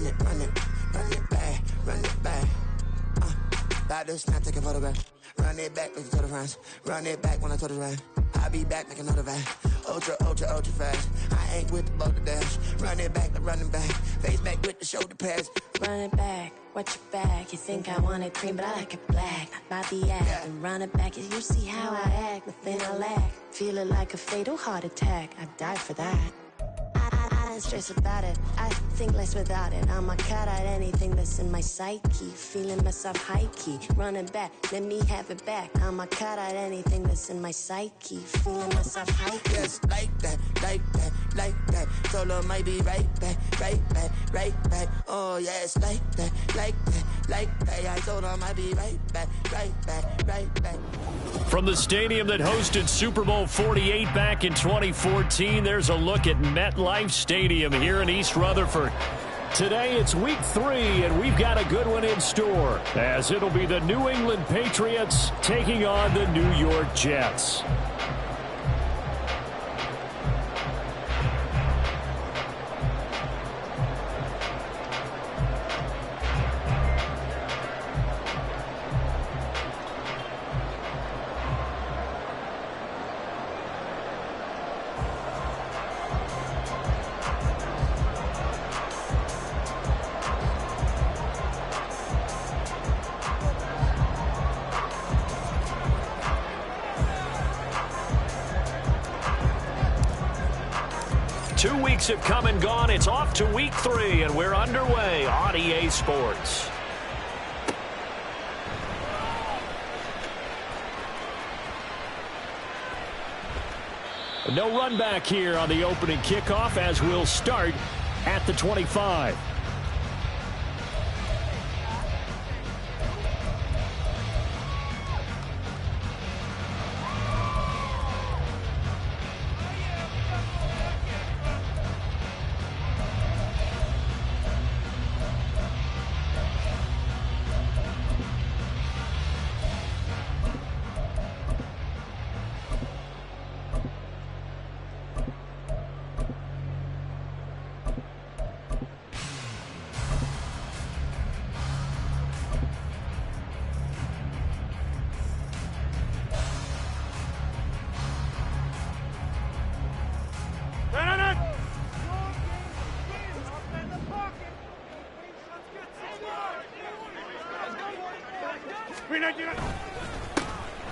run it back, run it back. About to snap, take a photograph. Run it back, make it to the friends. Run it back when I told it right. I'll be back, make another van. Ultra fast. I ain't with the boulder dash. Run it back, I'm running back. Face back with the shoulder pads. Run it back, watch your back. You think I want it cream, but I like it black. Not the act, and run it back. You see how I act, nothing I lack. Feel it like a fatal heart attack. I'd die for that. I don't stress about it. I think less without it. I'ma cut out anything that's in my psyche. Feeling myself high key. Running back, let me have it back. I'ma cut out anything that's in my psyche. Feeling myself high key. Yes, like that, like that, like that. Solo might be right back, right back, right back. Oh yes, like that, like that, like that. I told her I might be right back, right back, right back. From the stadium that hosted Super Bowl 48 back in 2014, there's a look at MetLife Stadium here in East Rutherford. Today it's week 3, and we've got a good one in store, as it'll be the New England Patriots taking on the New York Jets. Two weeks have come and gone. It's off to week 3, and we're underway on EA Sports. No run back here on the opening kickoff, as we'll start at the 25.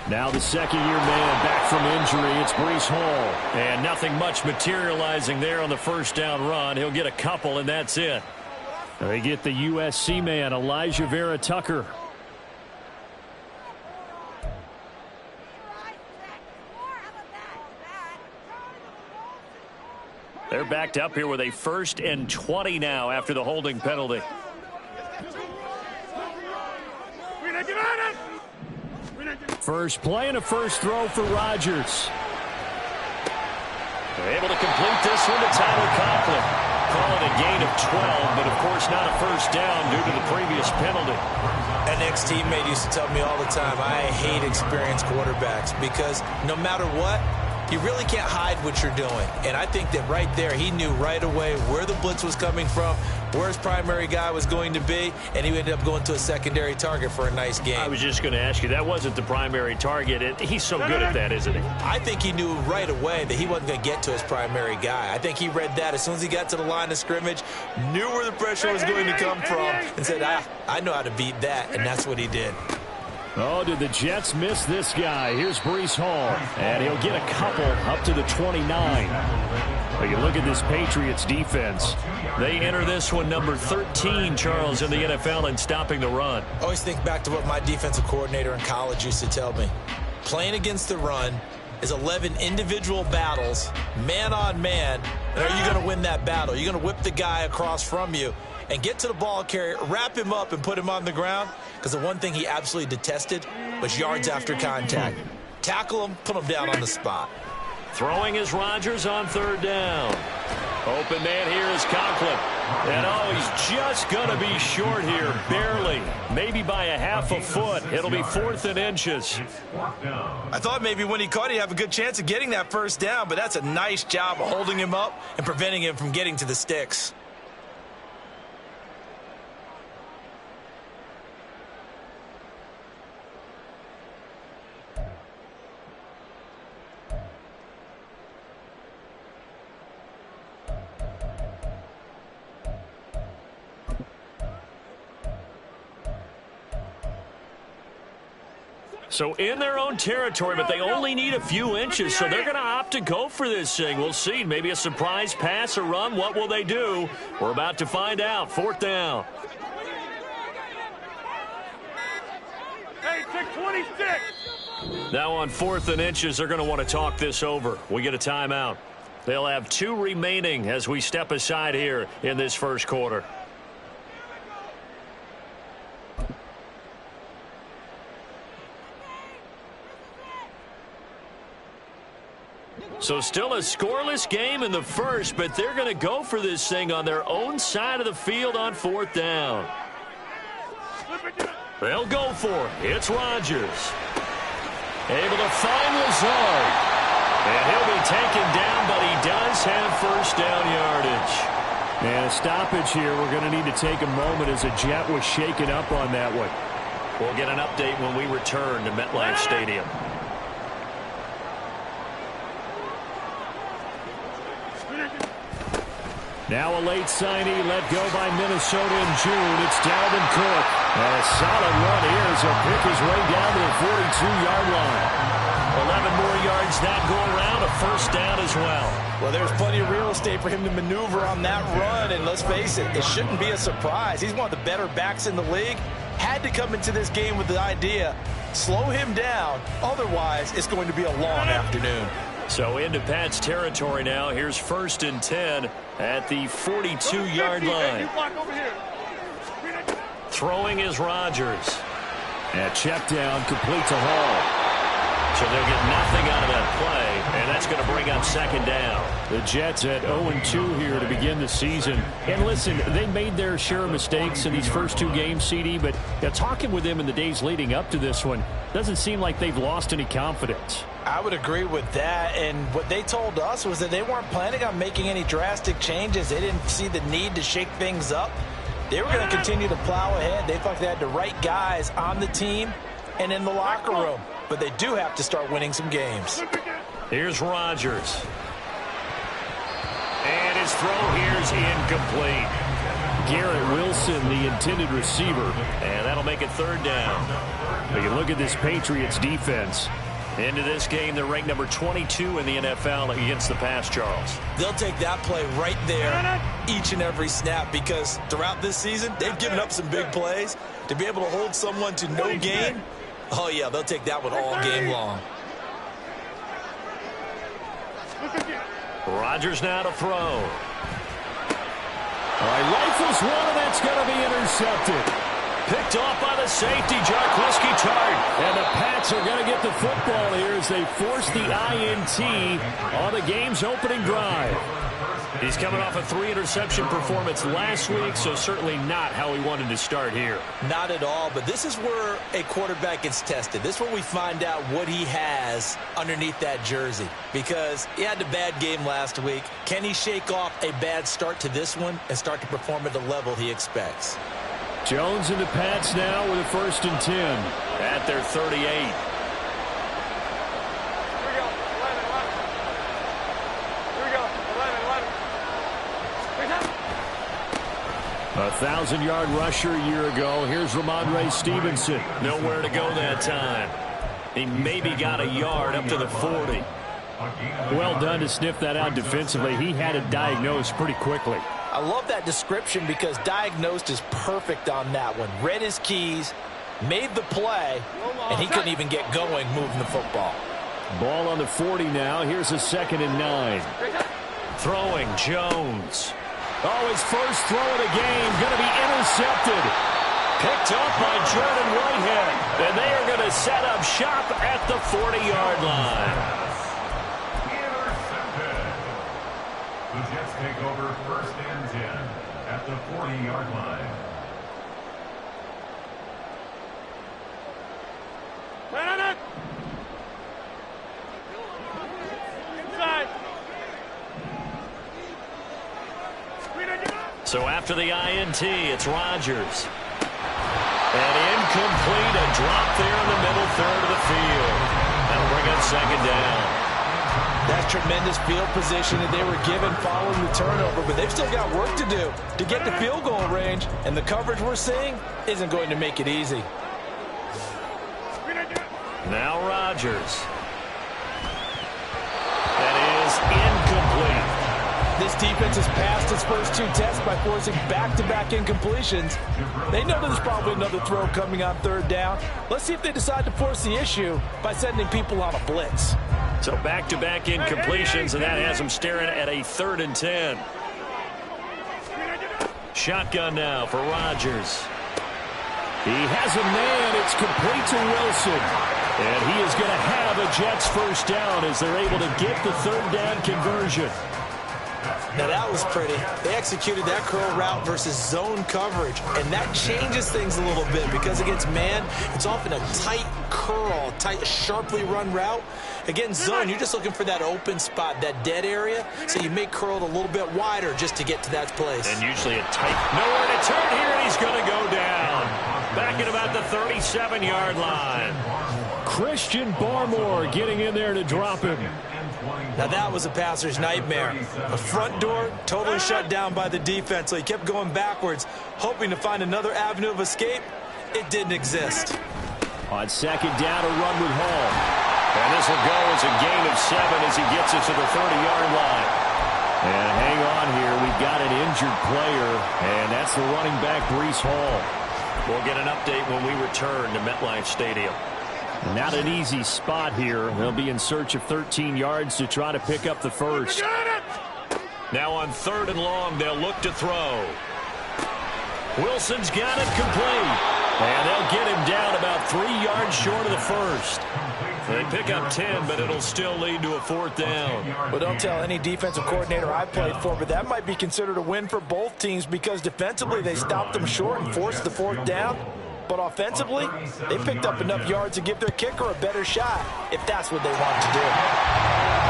Now the second-year man back from injury. It's Breece Hall. And nothing much materializing there on the first down run. He'll get a couple, and that's it. They get the USC man, Elijah Vera Tucker. They're backed up here with a 1st and 20 now after the holding penalty. First play and a first throw for Rodgers. They're able to complete this one to Tyler Conklin. Call it a gain of 12, but of course not a first down due to the previous penalty. An ex-teammate used to tell me all the time, I hate experienced quarterbacks because no matter what, you really can't hide what you're doing. And I think that right there, he knew right away where the blitz was coming from, where his primary guy was going to be, and he ended up going to a secondary target for a nice game. I was just going to ask you, that wasn't the primary target. He's so good at that, isn't he? I think he knew right away that he wasn't going to get to his primary guy. I think he read that as soon as he got to the line of scrimmage, knew where the pressure was going to come from, and said, I know how to beat that, and that's what he did. Oh, did the Jets miss this guy? Here's Breece Hall, and he'll get a couple up to the 29. But you look at this Patriots defense. They enter this one number 13, Charles, in the NFL in stopping the run. I always think back to what my defensive coordinator in college used to tell me. Playing against the run is 11 individual battles, man on man. And are you going to win that battle? You're going to whip the guy across from you and get to the ball carrier, wrap him up, and put him on the ground. Because the one thing he absolutely detested was yards after contact. Tackle him, put him down on the spot. Throwing is Rodgers on 3rd down. Open man here is Conklin. And he's just going to be short here, barely. Maybe by a half a foot. It'll be 4th and inches. I thought maybe when he caught, he'd have a good chance of getting that first down, but that's a nice job of holding him up and preventing him from getting to the sticks. So in their own territory, but they only need a few inches, so they're going to opt to go for this thing. We'll see. Maybe a surprise pass or run. What will they do? We're about to find out. 4th down. Hey, 626. Now on 4th and inches, they're going to want to talk this over. We get a timeout. They'll have 2 remaining as we step aside here in this first quarter. So still a scoreless game in the first, but they're going to go for this thing on their own side of the field on 4th down. They'll go for it. It's Rodgers. Able to find Lazard. And he'll be taken down, but he does have first down yardage. And a stoppage here. We're going to need to take a moment as a Jet was shaken up on that one. We'll get an update when we return to MetLife Stadium. Now a late signee let go by Minnesota in June. It's Dalvin Cook. And a solid run here as he'll pick his way down to the 42-yard line. 11 more yards that go around, a first down as well. Well, there's plenty of real estate for him to maneuver on that run, and let's face it, it shouldn't be a surprise. He's one of the better backs in the league. Had to come into this game with the idea, slow him down, otherwise it's going to be a long afternoon. So into Pat's territory now. Here's 1st and 10 at the 42-yard line. Throwing is Rodgers. And check down, complete to Hall. So they'll get nothing out of that play, and that's going to bring up 2nd down. The Jets at 0-2 here to begin the season. And listen, they made their share of mistakes in these first 2 games, CD, but talking with them in the days leading up to this one, doesn't seem like they've lost any confidence. I would agree with that, and what they told us was that they weren't planning on making any drastic changes. They didn't see the need to shake things up. They were going to continue to plow ahead. They thought they had the right guys on the team and in the locker room, but they do have to start winning some games. Here's Rodgers. And his throw here's incomplete. Garrett Wilson, the intended receiver. And that'll make it 3rd down. But you look at this Patriots defense. Into this game, they're ranked number 22 in the NFL against the pass, Charles. They'll take that play right there each and every snap because throughout this season, they've given up some big plays. To be able to hold someone to no gain, oh, yeah, they'll take that one all game long. Rodgers now to throw. All right, rifles one, and that's going to be intercepted. Picked off by the safety, Jarquiski Tartt. And the Pats are going to get the football here as they force the INT on the game's opening drive. He's coming off a 3-interception performance last week, so certainly not how he wanted to start here. Not at all, but this is where a quarterback gets tested. This is where we find out what he has underneath that jersey, because he had a bad game last week. Can he shake off a bad start to this one and start to perform at the level he expects? Jones and the Pats now with a 1st and 10 at their 38. Here we go. 1,000-yard rusher a year ago. Here's Ramondre Stevenson. Nowhere to go that time. He maybe got a yard up to the 40. Well done to sniff that out defensively. He had it diagnosed pretty quickly. I love that description because diagnosed is perfect on that one. Read his keys, made the play, and he couldn't even get going moving the football. Ball on the 40 now. Here's a 2nd and 9. Throwing Jones. Oh, his first throw of the game going to be intercepted. Picked off by Jordan Whitehead. And they are going to set up shop at the 40-yard line. The Jets take over 1st and 10 at the 40-yard line. Inside. So after the INT, it's Rodgers. And incomplete, a drop there in the middle third of the field. That'll bring up 2nd down. That's tremendous field position that they were given following the turnover, but they've still got work to do to get to field goal range, and the coverage we're seeing isn't going to make it easy. Now Rodgers. That is incomplete. This defense has passed its first 2 tests by forcing back-to-back incompletions. They know there's probably another throw coming on 3rd down. Let's see if they decide to force the issue by sending people on a blitz. So back-to-back incompletions, and that has them staring at a 3rd and 10. Shotgun now for Rodgers. He has a man. It's complete to Wilson. And he is going to have a Jets first down as they're able to get the 3rd down conversion. Now that was pretty. They executed that curl route versus zone coverage, and that changes things a little bit because against man, it's often a tight curl, tight, sharply run route. Against zone, you're just looking for that open spot, that dead area, so you make curl it a little bit wider just to get to that place. And usually a tight, nowhere to turn here, and he's going to go down. Back at about the 37-yard line. Christian Barmore getting in there to drop him. Now that was a passer's nightmare. The front door totally shut down by the defense, so he kept going backwards, hoping to find another avenue of escape. It didn't exist. On 2nd down, a run with Hall. And this will go as a gain of 7 as he gets it to the 30-yard line. And hang on here, we've got an injured player, and that's the running back, Breece Hall. We'll get an update when we return to MetLife Stadium. Not an easy spot here. They'll be in search of 13 yards to try to pick up the first. Now on 3rd and long, they'll look to throw. Wilson's got it complete. And they'll get him down about 3 yards short of the first. They pick up 10, but it'll still lead to a 4th down. Well, don't tell any defensive coordinator I played for, but that might be considered a win for both teams because defensively they stopped them short and forced the 4th down. But offensively, they picked up enough yards to give their kicker a better shot, if that's what they want to do.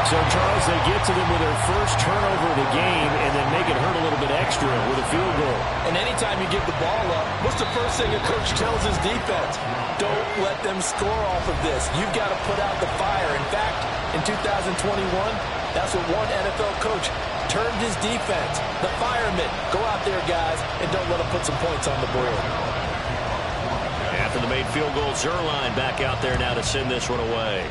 So, Charles, they get to them with their first turnover of the game and then make it hurt a little bit extra with a field goal. And anytime you give the ball up, what's the first thing a coach tells his defense? Don't let them score off of this. You've got to put out the fire. In fact, in 2021, that's what one NFL coach termed his defense. The firemen. Go out there, guys, and don't let them put some points on the board. After the made field goal, Zuerlein back out there now to send this one away.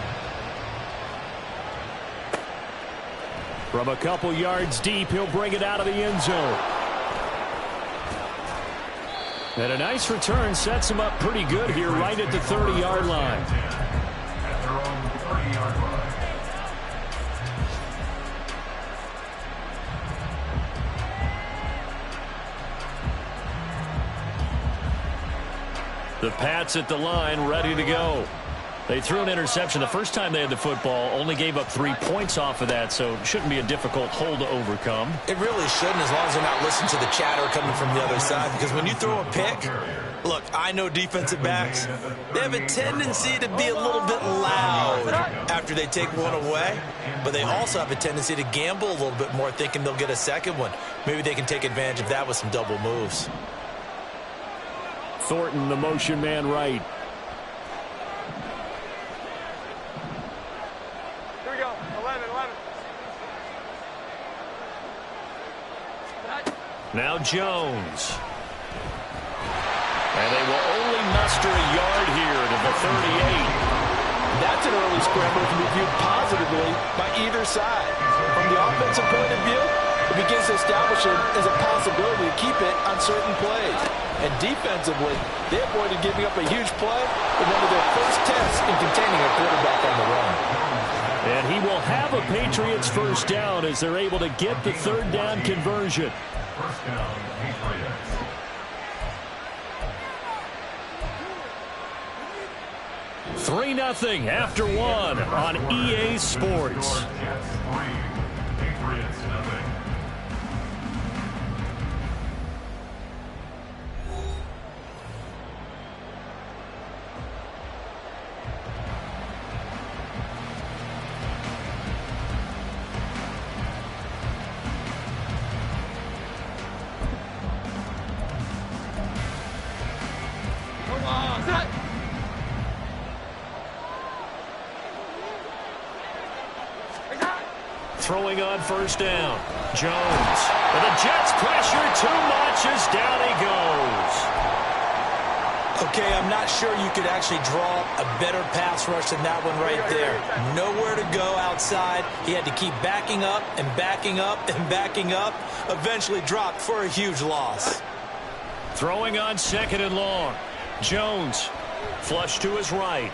From a couple yards deep, he'll bring it out of the end zone. And a nice return sets him up pretty good here right at the 30-yard line. At their own 30-yard line. The Pats at the line, ready to go. They threw an interception the first time they had the football, only gave up 3 points off of that, so it shouldn't be a difficult hole to overcome. It really shouldn't, as long as they're not listening to the chatter coming from the other side, because when you throw a pick, look, I know defensive backs, they have a tendency to be a little bit loud after they take one away, but they also have a tendency to gamble a little bit more, thinking they'll get a second one. Maybe they can take advantage of that with some double moves. Thornton, the motion man right. Here we go, 11. Now Jones. And they will only muster a yard here to the 38. That's an early scramble to be viewed positively by either side. From the offensive point of view, it begins to establish it as a possibility to keep it on certain plays. And defensively, they avoided giving up a huge play in one of their first tests in containing a quarterback on the run. And he will have a Patriots first down as they're able to get the 3rd down conversion. First down, Patriots. Three 3-0 after one on EA Sports. Jets 3, Patriots 0. Throwing on first down. Jones. And the Jets pressure too much as down he goes. Okay, I'm not sure you could actually draw a better pass rush than that one right there. Nowhere to go outside. He had to keep backing up and backing up and backing up. Eventually dropped for a huge loss. Throwing on 2nd and long. Jones, flush to his right.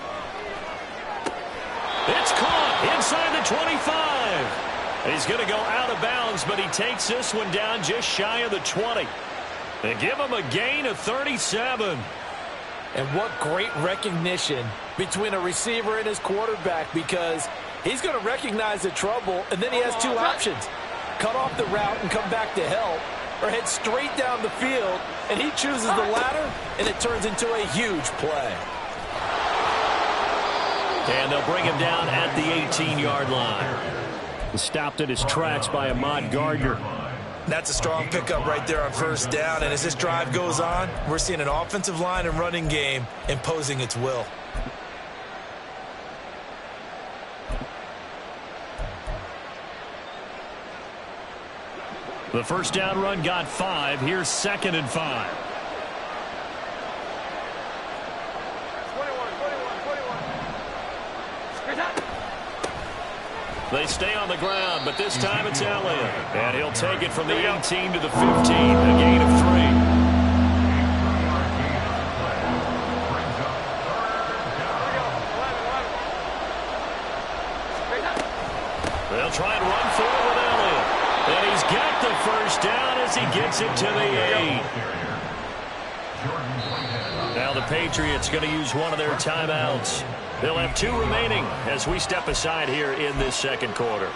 It's caught inside the 25. He's going to go out of bounds, but he takes this one down just shy of the 20. They give him a gain of 37. And what great recognition between a receiver and his quarterback, because he's going to recognize the trouble, and then he has two options. Cut off the route and come back to help, or head straight down the field, and he chooses the latter, and it turns into a huge play. And they'll bring him down at the 18-yard line. Stopped in his tracks by Ahmad Gardner. That's a strong pickup right there on 1st down, and as this drive goes on, we're seeing an offensive line and running game imposing its will. The 1st down run got 5. Here's 2nd and 5. 21. They stay on the ground, but this time it's Elliott. And he'll take it from the 18 to the 15, a gain of 3. They'll try and run forward with Elliott. And he's got the 1st down as he gets it to the 8. Now the Patriots going to use one of their timeouts. They'll have 2 remaining as we step aside here in this 2nd quarter.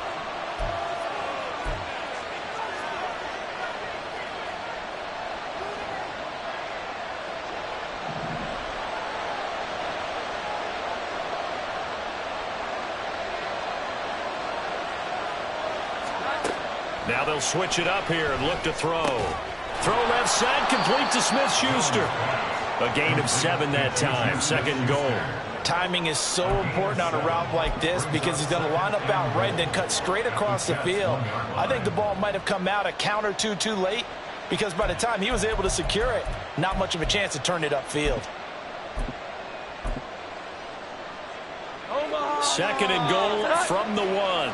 Now they'll switch it up here and look to throw. Throw left side, complete to Smith-Schuster. A gain of 7 that time, 2nd goal. Timing is so important on a route like this because he's going to line up out right and then cut straight across the field. I think the ball might have come out a count or two too late because by the time he was able to secure it, not much of a chance to turn it upfield. 2nd and goal from the 1.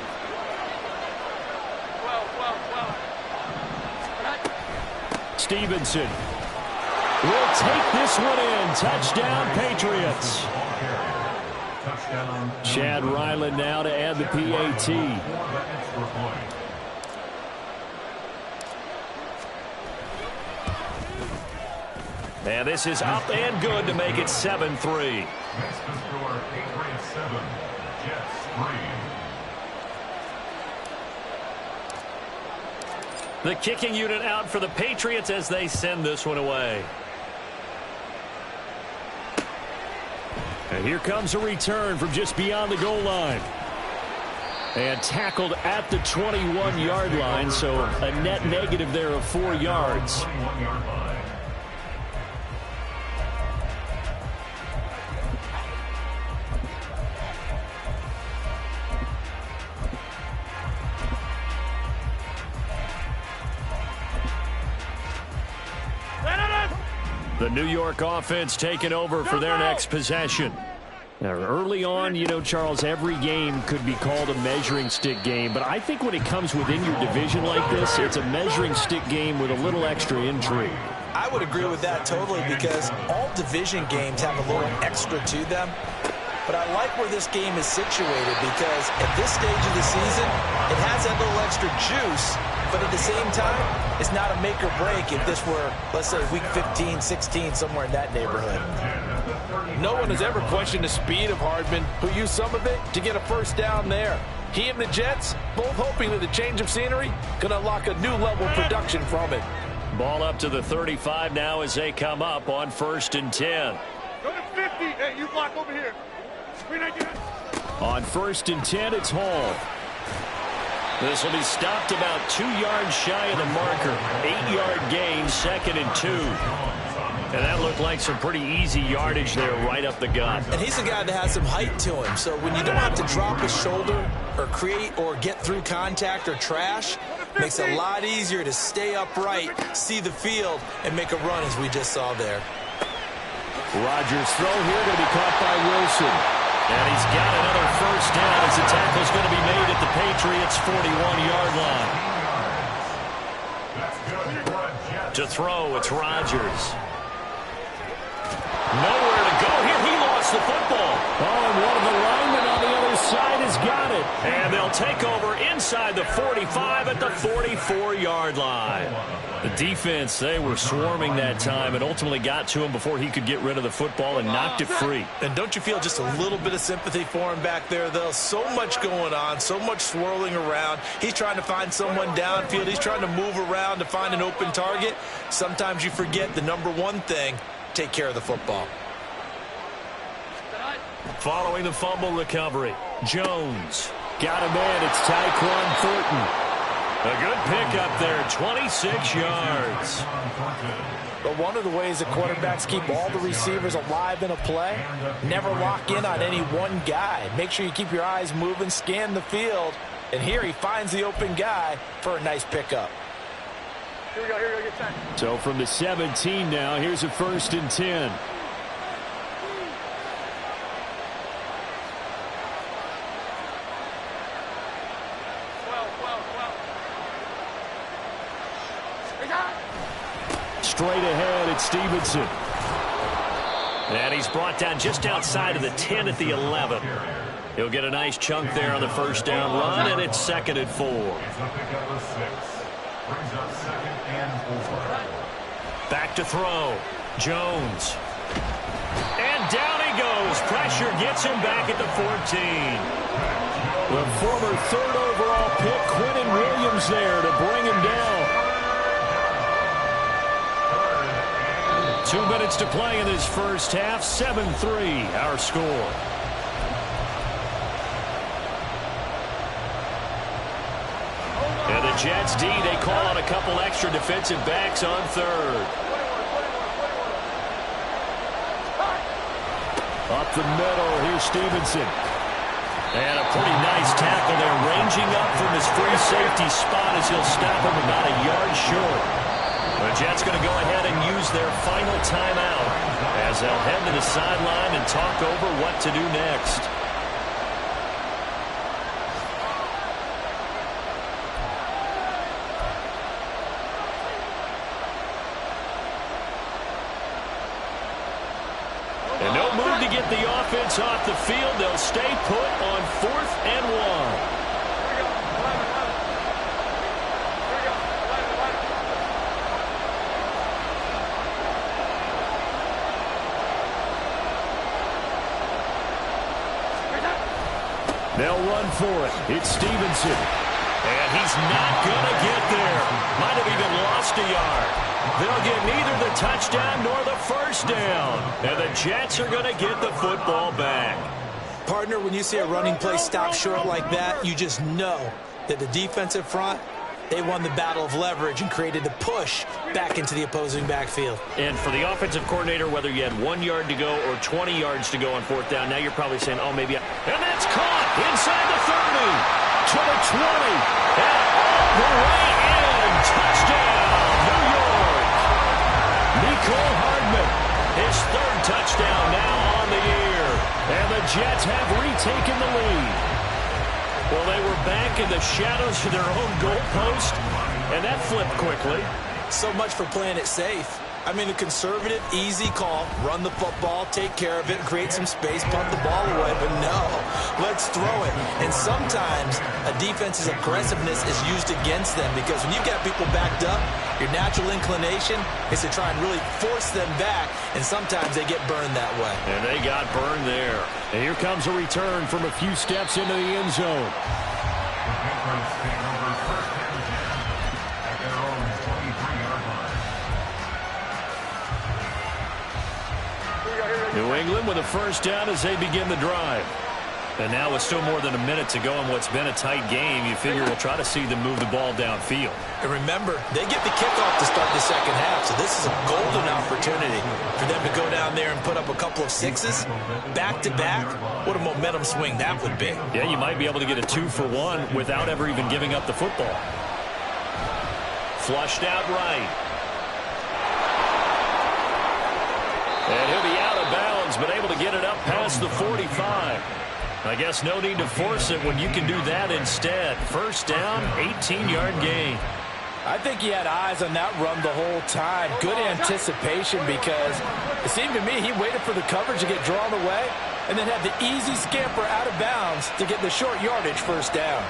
Stevenson will take this one in. Touchdown, Patriots. Chad Ryland now to add the PAT. And this is up and good to make it 7-3. Next to score, Patriots 7, Jets 3. The kicking unit out for the Patriots as they send this one away. And here comes a return from just beyond the goal line. And tackled at the 21-yard line, so a net negative there of 4 yards. The New York offense taking over for their next possession. Now, early on, you know, Charles, every game could be called a measuring stick game. But I think when it comes within your division like this, it's a measuring stick game with a little extra intrigue. I would agree with that totally because all division games have a little extra to them. But I like where this game is situated because at this stage of the season, it has that little extra juice. But at the same time, it's not a make or break if this were, let's say, week 15, 16, somewhere in that neighborhood. No one has ever questioned the speed of Hardman, who used some of it to get a 1st down there. He and the Jets, both hoping that the change of scenery can unlock a new level of production from it. Ball up to the 35 now as they come up on 1st and 10. Go to 50. Hey, you block over here. On 1st and 10, it's Hall. This will be stopped about 2 yards shy of the marker. 8-yard gain, 2nd and 2. And that looked like some pretty easy yardage there right up the gut. And he's a guy that has some height to him. So when you don't have to drop his shoulder or create or get through contact or trash, makes it a lot easier to stay upright, see the field, and make a run as we just saw there. Rodgers' throw here going to be caught by Wilson. And he's got another first down as the tackle's going to be made at the Patriots' 41-yard line. To throw, it's Rodgers. Nowhere to go here. He lost the football. Oh, and one of the linemen on the other side has got it. And they'll take over inside the 45 at the 44-yard line. The defense, they were swarming that time and ultimately got to him before he could get rid of the football and knocked it free. And don't you feel just a little bit of sympathy for him back there, though? So much going on, so much swirling around. He's trying to find someone downfield. He's trying to move around to find an open target. Sometimes you forget the number one thing, take care of the football. Following the fumble recovery, Jones got him in. It's Tyquan Thornton. A good pickup there, 26 yards. But one of the ways the quarterbacks keep all the receivers alive in a play, never lock in on any one guy. Make sure you keep your eyes moving, scan the field. And here he finds the open guy for a nice pickup. Here we go, get set. So from the 17 now, here's a 1st and 10. Straight ahead, it's Stevenson. And he's brought down just outside of the 10 at the 11. He'll get a nice chunk there on the first down run, and it's 2nd and 4. Back to throw. Jones. And down he goes. Pressure gets him back at the 14. The former 3rd overall pick, Quinnen Williams, there to bring him down. 2 minutes to play in this first half. 7-3, our score. And the Jets D, they call on a couple extra defensive backs on 3rd. Up the middle, here's Stevenson. And a pretty nice tackle there, ranging up from his free safety spot as he'll stop him about a yard short. The Jets going to go ahead and use their final timeout as they'll head to the sideline and talk over what to do next. And no move to get the offense off the field. They'll stay put on 4th and 1. They'll run for it. It's Stevenson. And he's not going to get there. Might have even lost a yard. They'll get neither the touchdown nor the first down. And the Jets are going to get the football back. Partner, when you see a running play stop short like that, you just know that the defensive front, they won the battle of leverage and created the push back into the opposing backfield. And for the offensive coordinator, whether you had 1 yard to go or 20 yards to go on 4th down, now you're probably saying, oh, maybe. And that's caught inside the 30 to the 20 and all the way in. Touchdown, New York. Mecole Hardman, his 3rd touchdown now on the year. And the Jets have retaken the lead. Well, they were back in the shadows of their own goalpost, and that flipped quickly. So much for playing it safe. I mean, a conservative, easy call, run the football, take care of it, create some space, punt the ball away, but no, let's throw it. And sometimes a defense's aggressiveness is used against them because when you've got people backed up, your natural inclination is to try and really force them back, and sometimes they get burned that way. And they got burned there. And here comes a return from a few steps into the end zone. New England with a first down as they begin the drive. And now with still more than a minute to go in what's been a tight game, you figure we'll try to see them move the ball downfield. And remember, they get the kickoff to start the second half, so this is a golden opportunity for them to go down there and put up a couple of sixes back-to-back. What a momentum swing that would be. Yeah, you might be able to get a 2-for-1 without ever even giving up the football. Flushed out right. And he'll be out of Jones, but able to get it up past the 45. I guess no need to force it when you can do that instead. First down, 18-yard gain. I think he had eyes on that run the whole time. Good anticipation because it seemed to me he waited for the coverage to get drawn away and then had the easy scamper out of bounds to get the short yardage first down.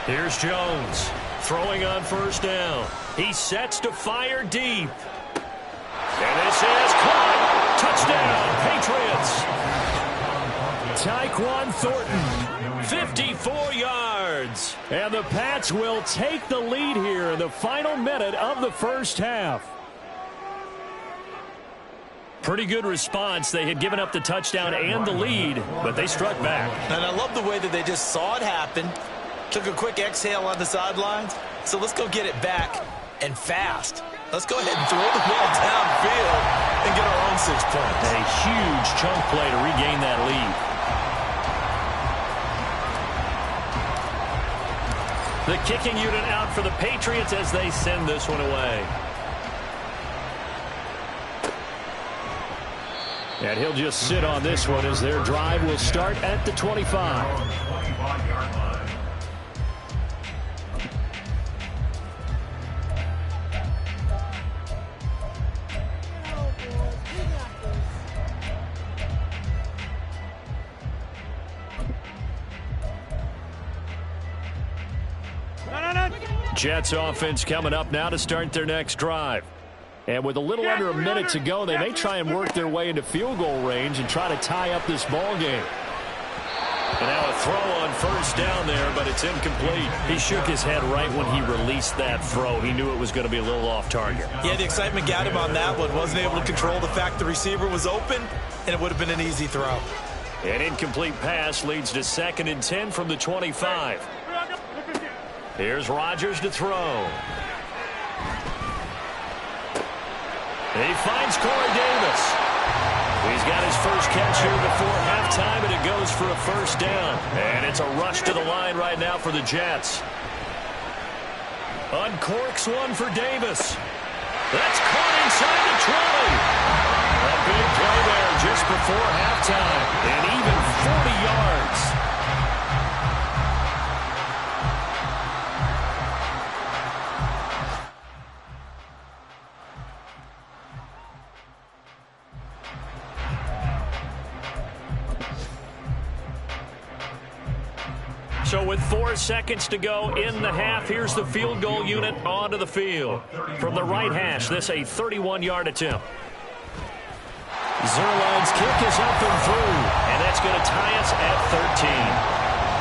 Here's Jones throwing on first down. He sets to fire deep. And this is caught. Touchdown, Patriots. Tyquan Thornton, 54 yards. And the Pats will take the lead here in the final minute of the first half. Pretty good response. They had given up the touchdown and the lead, but they struck back. And I love the way that they just saw it happen, took a quick exhale on the sidelines. So let's go get it back and fast. Let's go ahead and throw the ball downfield and get our own 6 points. A huge chunk play to regain that lead. The kicking unit out for the Patriots as they send this one away. And he'll just sit on this one as their drive will start at the 25. 25-yard line. Jets offense coming up now to start their next drive. And with a little under a minute to go, they may try and work their way into field goal range and try to tie up this ball game. And now a throw on first down there, but it's incomplete. He shook his head right when he released that throw. He knew it was going to be a little off target. Yeah, the excitement got him on that one. Wasn't able to control the fact the receiver was open, and it would have been an easy throw. An incomplete pass leads to 2nd and 10 from the 25. Here's Rodgers to throw. He finds Corey Davis. He's got his first catch here before halftime, and it goes for a first down. And it's a rush to the line right now for the Jets. Uncorks one for Davis. That's caught inside the 20. A big play there just before halftime, and even 40 yards. So with 4 seconds to go in the half, here's the field goal unit onto the field. From the right hash, this a 31-yard attempt. Zuerlein's kick is up and through, and that's going to tie us at 13.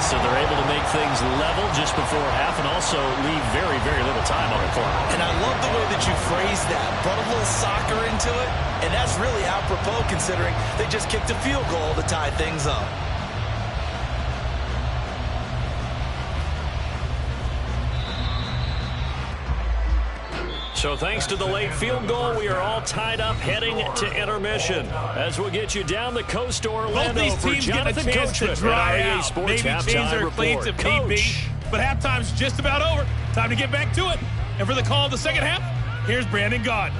So they're able to make things level just before half and also leave very, very little time on the clock. And I love the way that you phrase that. Brought a little soccer into it, and that's really apropos considering they just kicked a field goal to tie things up. So thanks to the late field goal, we are all tied up heading to intermission. As we'll get you down the coast to Orlando for Jonathan Coachman at REA Sports Halftime Report. Coach. But halftime's just about over. Time to get back to it. And for the call of the second half, here's Brandon Gaudin.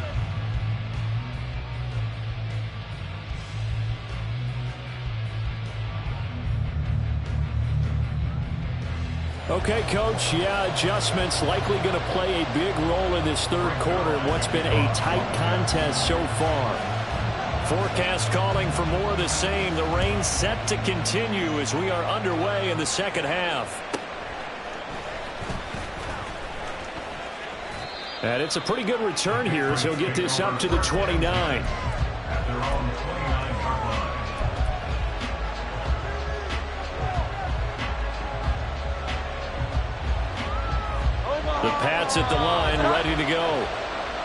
Okay, Coach, yeah, adjustments likely going to play a big role in this third quarter in what's been a tight contest so far. Forecast calling for more of the same. The rain set to continue as we are underway in the second half. And it's a pretty good return here as he'll get this up to the 29. At their own 29-yard line. The Pats at the line, ready to go.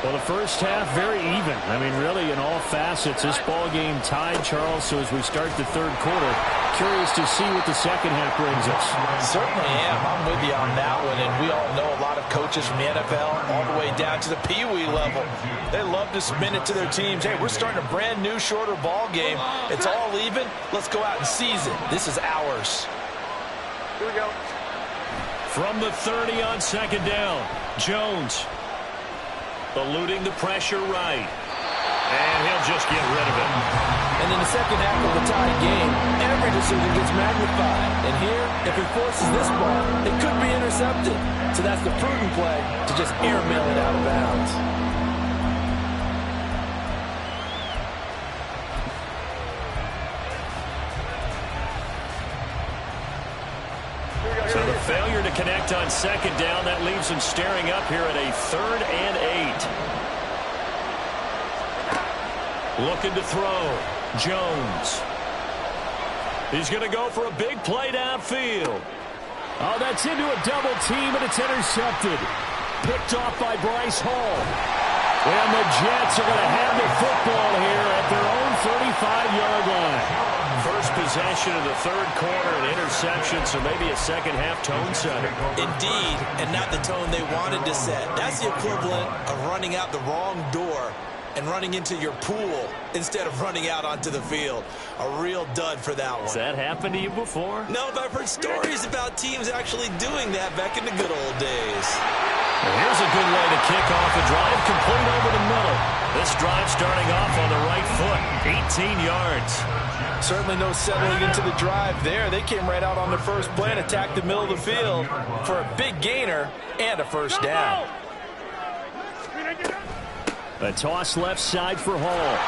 Well, the first half, very even. I mean, really, in all facets, this ball game tied, Charles. So as we start the third quarter, curious to see what the second half brings us. Certainly am. I'm with you on that one. And we all know a lot of coaches from the NFL all the way down to the Pee-wee level. They love to submit it to their teams. Hey, we're starting a brand new, shorter ball game. It's all even. Let's go out and seize it. This is ours. Here we go. From the 30 on second down, Jones eluding the pressure right. And he'll just get rid of it. And in the second half of the tied game, every decision gets magnified. And here, if he forces this ball, it could be intercepted. So that's the prudent play to just airmail it out of bounds. So the failure to connect on second down, that leaves him staring up here at a 3rd and 8. Looking to throw. Jones. He's going to go for a big play downfield. Oh, that's into a double team, and it's intercepted. Picked off by Bryce Hall. And the Jets are going to have the football here at their own 35-yard line. First possession of the third quarter, an interception, so maybe a second-half tone setter. Indeed, and not the tone they wanted to set. That's the equivalent of running out the wrong door and running into your pool instead of running out onto the field. A real dud for that one. Has that happened to you before? No, but I've heard stories about teams actually doing that back in the good old days. Well, here's a good way to kick off a drive, complete over the middle. This drive starting off on the right foot, 18 yards. Certainly no settling into the drive there. They came right out on the first play and attacked the middle of the field for a big gainer and a first down. A toss left side for Hall.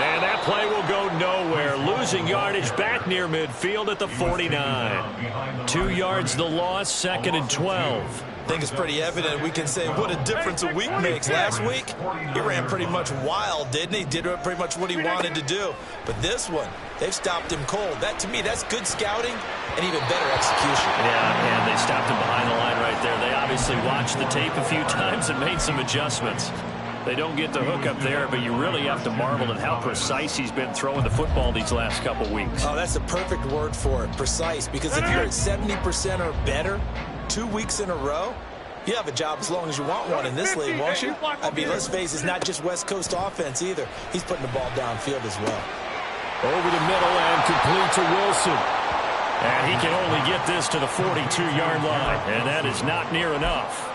And that play will go nowhere. Losing yardage back near midfield at the 49. 2 yards the loss, 2nd and 12. I think it's pretty evident. We can say what a difference a week makes. Last week, he ran pretty much wild, didn't he? Did pretty much what he wanted to do. But this one, they've stopped him cold. That, to me, that's good scouting and even better execution. Yeah, and they stopped him behind the line right there. They obviously watched the tape a few times and made some adjustments. They don't get the hook up there, but you really have to marvel at how precise he's been throwing the football these last couple weeks. Oh, that's the perfect word for it, precise. Because if you're at 70% or better 2 weeks in a row, you have a job as long as you want one in this league, won't you? I mean, let's face it, it's not just West Coast offense either. He's putting the ball downfield as well. Over the middle and complete to Wilson. And he can only get this to the 42-yard line, and that is not near enough.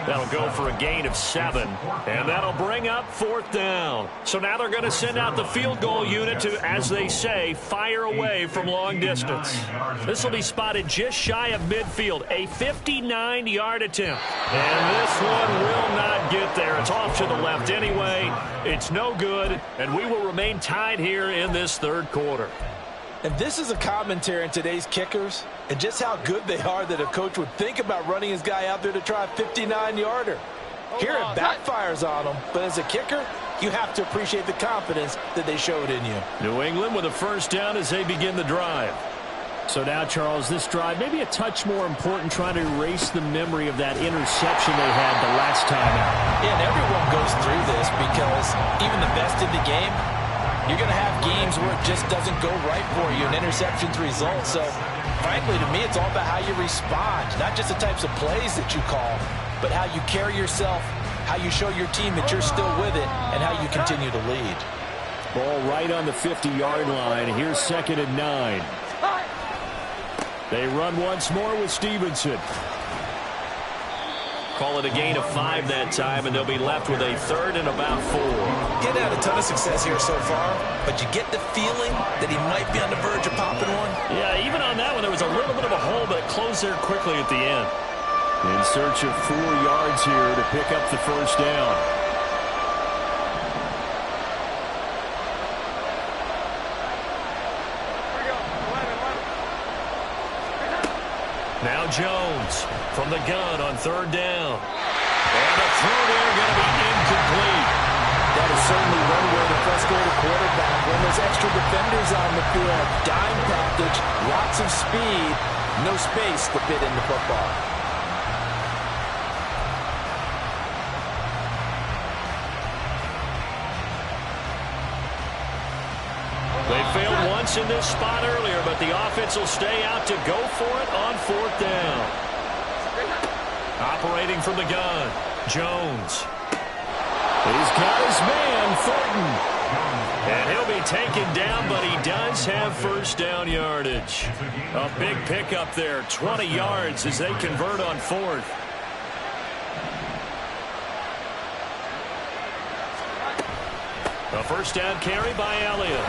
That'll go for a gain of 7, and that'll bring up 4th down. So now they're going to send out the field goal unit to, as they say, fire away from long distance. This will be spotted just shy of midfield, a 59-yard attempt. And this one will not get there. It's off to the left anyway. It's no good, and we will remain tied here in this third quarter. And this is a commentary on today's kickers and just how good they are that a coach would think about running his guy out there to try a 59-yarder. Here it backfires on him, but as a kicker, you have to appreciate the confidence that they showed in you. New England with a first down as they begin the drive. So now, Charles, this drive maybe a touch more important, trying to erase the memory of that interception they had the last time out. Yeah, and everyone goes through this because even the best in the game, you're going to have games where it just doesn't go right for you, and interceptions result. So, frankly, to me, it's all about how you respond, not just the types of plays that you call, but how you carry yourself, how you show your team that you're still with it, and how you continue to lead. Ball right on the 50-yard line. Here's 2nd and 9. They run once more with Stevenson. Call it a gain of 5 that time, and they'll be left with a 3rd and about 4. Getting had a ton of success here so far, but you get the feeling that he might be on the verge of popping one. Yeah, even on that one, there was a little bit of a hole, but it closed there quickly at the end. In search of 4 yards here to pick up the first down. Now Jones from the gun on 3rd down. And the throw there going to be incomplete. That is certainly one way to frustrate a quarterback when there's extra defenders on the field. Dime package, lots of speed, no space to fit in the football. They failed once in this spot earlier, but the offense will stay out to go for it on 4th down. Operating from the gun, Jones. He's got his man, Thornton. And he'll be taken down, but he does have first down yardage. A big pickup there, 20 yards as they convert on 4th. A first down carry by Elliott.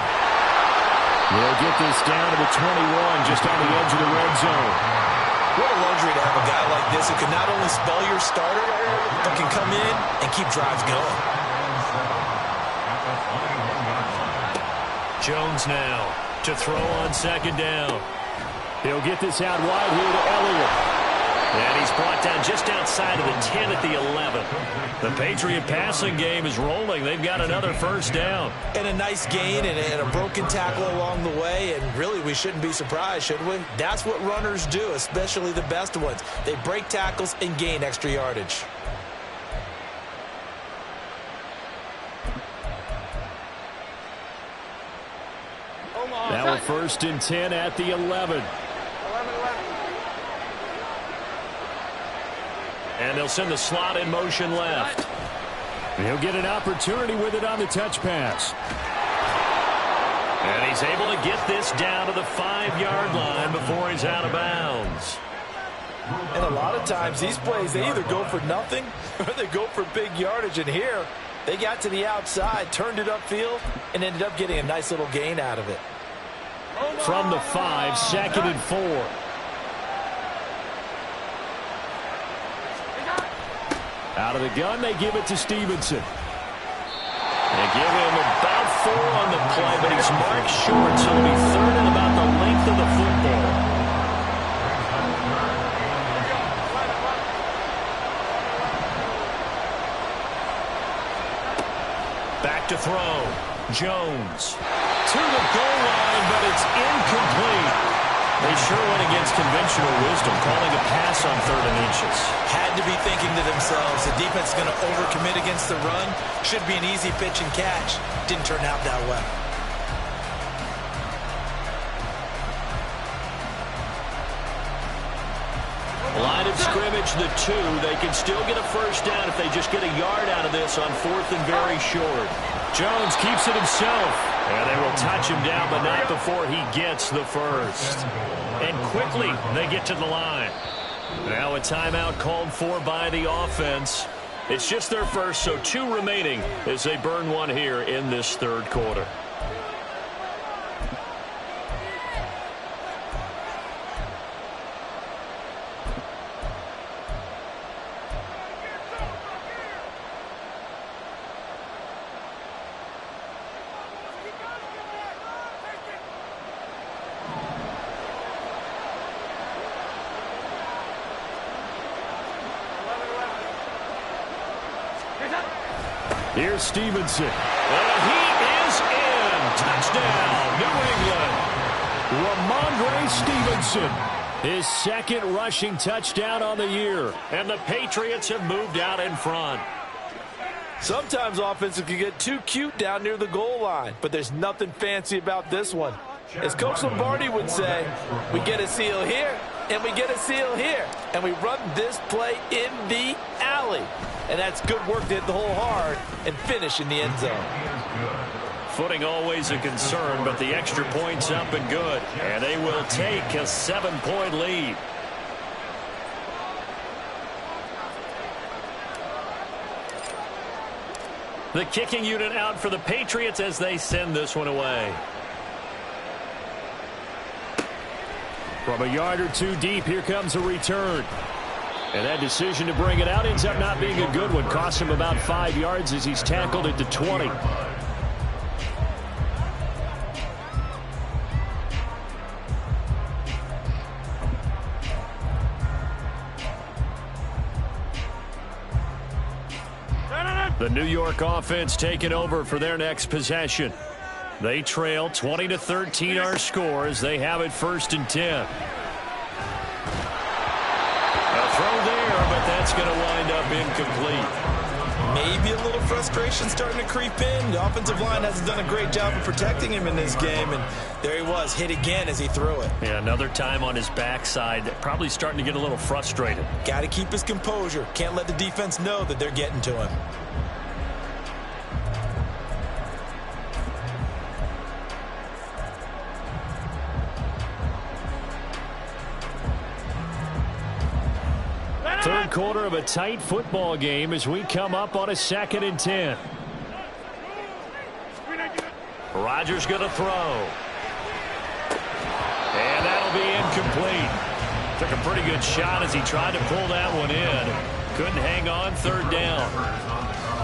They'll get this down to the 21, just on the edge of the red zone. What a luxury to have a guy like this who can not only spell your starter, but can come in and keep drives going. Jones now to throw on second down. He'll get this out wide here to Elliott. And he's brought down just outside of the 10 at the 11. The Patriot passing game is rolling. They've got another first down. And a nice gain and a broken tackle along the way. And really, we shouldn't be surprised, should we? That's what runners do, especially the best ones. They break tackles and gain extra yardage. Now a first and 10 at the 11. And they'll send the slot in motion left. He'll get an opportunity with it on the touch pass. And he's able to get this down to the 5-yard line before he's out of bounds. And a lot of times these plays, they either go for nothing or they go for big yardage. And here, they got to the outside, turned it upfield, and ended up getting a nice little gain out of it. From the 5, 2nd and 4. Out of the gun, they give it to Stevenson. They give him about 4 on the play, but he's marked short, so it'll be 3rd and about the length of the football. Back to throw. Jones to the goal line, but it's incomplete. They sure went against conventional wisdom, calling a pass on 3rd and inches. Had to be thinking to themselves, the defense is going to overcommit against the run. Should be an easy pitch and catch. Didn't turn out that way. Line of scrimmage, the 2. They can still get a first down if they just get a yard out of this on 4th and very short. Jones keeps it himself. And they will touch him down, but not before he gets the first. And quickly, they get to the line. Now a timeout called for by the offense. It's just their first, so 2 remaining as they burn one here in this 3rd quarter. Here's Stevenson. And he is in. Touchdown, New England. Ramondre Stevenson. His 2nd rushing touchdown on the year. And the Patriots have moved out in front. Sometimes offenses can get too cute down near the goal line, but there's nothing fancy about this one. As Coach Lombardi would say, we get a seal here, and we get a seal here, and we run this play in the alley. And that's good work to hit the hole hard and finish in the end zone. Footing always a concern, but the extra point's up and good. And they will take a 7-point lead. The kicking unit out for the Patriots as they send this one away. From a yard or 2 deep, here comes a return. And that decision to bring it out ends up not being a good one. Costs him about 5 yards as he's tackled at the 20. The New York offense taking over for their next possession. They trail 20-13 our score as they have it 1st and 10. Throw there, but that's going to wind up incomplete. Maybe a little frustration starting to creep in. The offensive line hasn't done a great job of protecting him in this game, and there he was, hit again as he threw it. Yeah, another time on his backside, probably starting to get a little frustrated. Got to keep his composure. Can't let the defense know that they're getting to him. Third quarter of a tight football game as we come up on a 2nd and 10. Rodgers going to throw. And that'll be incomplete. Took a pretty good shot as he tried to pull that one in. Couldn't hang on, third down.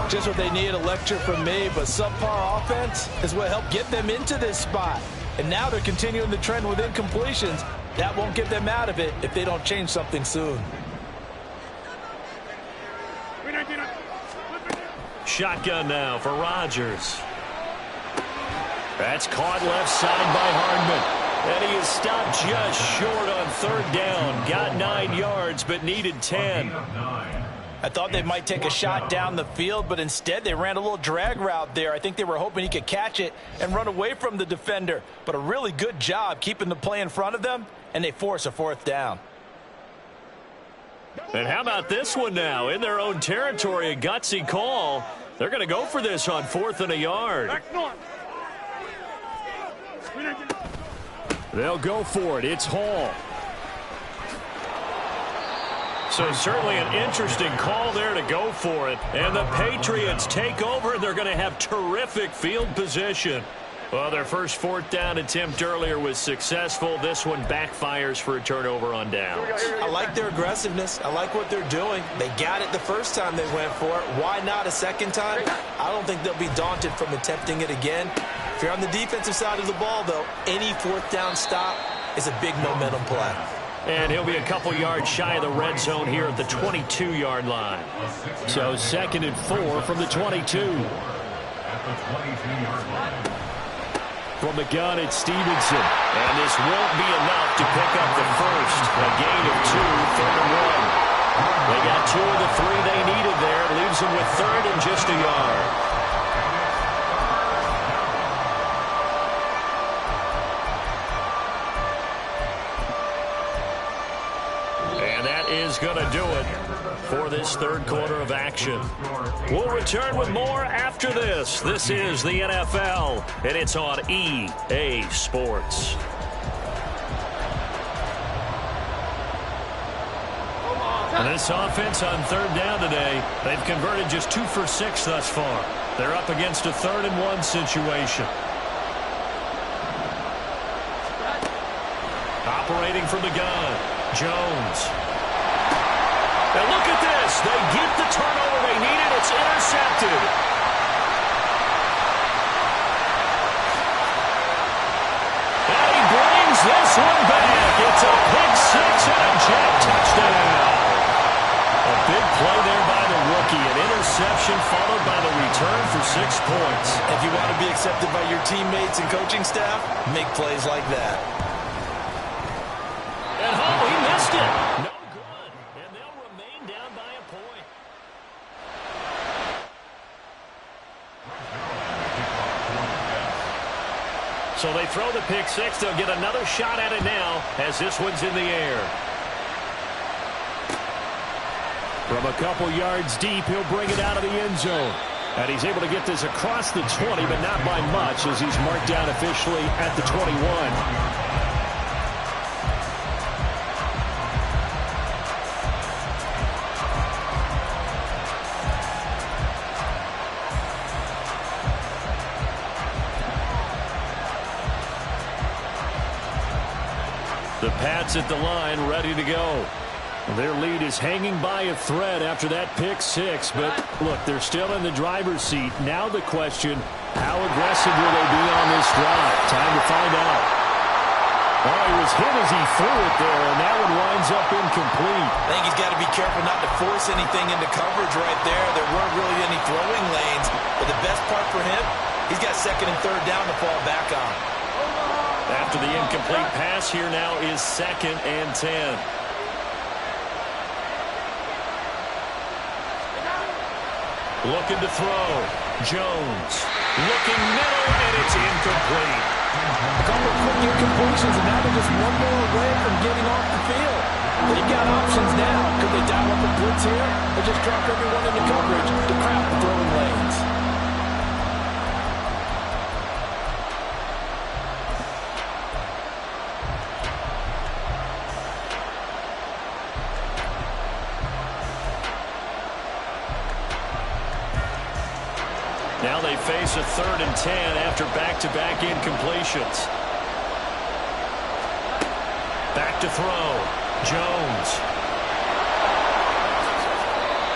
Just what they need, a lecture from me, but subpar offense is what helped get them into this spot. And now they're continuing the trend with incompletions. That won't get them out of it if they don't change something soon. Shotgun now for Rodgers. That's caught left side by Hardman. And he is stopped just short on third down. Got 9 yards, but needed 10. I thought they might take a shot down the field, but instead they ran a little drag route there. I think they were hoping he could catch it and run away from the defender. But a really good job keeping the play in front of them, and they force a fourth down. And how about this one now? In their own territory, a gutsy call. They're going to go for this on 4th and a yard. They'll go for it. It's Hall. So certainly an interesting call there to go for it. And the Patriots take over. They're going to have terrific field position. Well, their first 4th down attempt earlier was successful. This one backfires for a turnover on downs. I like their aggressiveness. I like what they're doing. They got it the first time they went for it. Why not a second time? I don't think they'll be daunted from attempting it again. If you're on the defensive side of the ball, though, any 4th down stop is a big momentum play. And he'll be a couple yards shy of the red zone here at the 22-yard line. So 2nd and 4 from the 22. At the 22-yard line. From the gun, it's Stevenson. And this won't be enough to pick up the first. A gain of 2, 3rd and 1. They got 2 of the 3 they needed there. Leaves them with 3rd and just a yard. Is going to do it for this 3rd quarter of action. We'll return with more after this. This is the NFL, and it's on EA Sports. And this offense on 3rd down today, they've converted just 2 for 6 thus far. They're up against a 3rd and 1 situation. Operating from the gun, Jones. And look at this. They get the turnover they needed. It's intercepted. And he brings this one back. It's a pick 6 and a jet touchdown. A big play there by the rookie. An interception followed by the return for 6 points. If you want to be accepted by your teammates and coaching staff, make plays like that. And he missed it. No. So they throw the pick 6. They'll get another shot at it now as this one's in the air. From a couple yards deep, he'll bring it out of the end zone. And he's able to get this across the 20, but not by much as he's marked down officially at the 21. The Pats at the line, ready to go. Their lead is hanging by a thread after that pick 6, but look, they're still in the driver's seat. Now the question, how aggressive will they be on this drive? Time to find out. Oh, he was hit as he threw it there, and that one winds up incomplete. I think he's got to be careful not to force anything into coverage right there. There weren't really any throwing lanes, but the best part for him, he's got 2nd and 3rd down to fall back on. After the incomplete pass, here now is 2nd and 10. Looking to throw. Jones. Looking middle, and it's incomplete. A couple of quick incompletions, and now they're just one more away from getting off the field. They've got options now. Could they dial up a blitz here or just drop everyone into coverage to crowd the throwing lanes? Now they face a 3rd and 10 after back-to-back incompletions. Back to throw. Jones.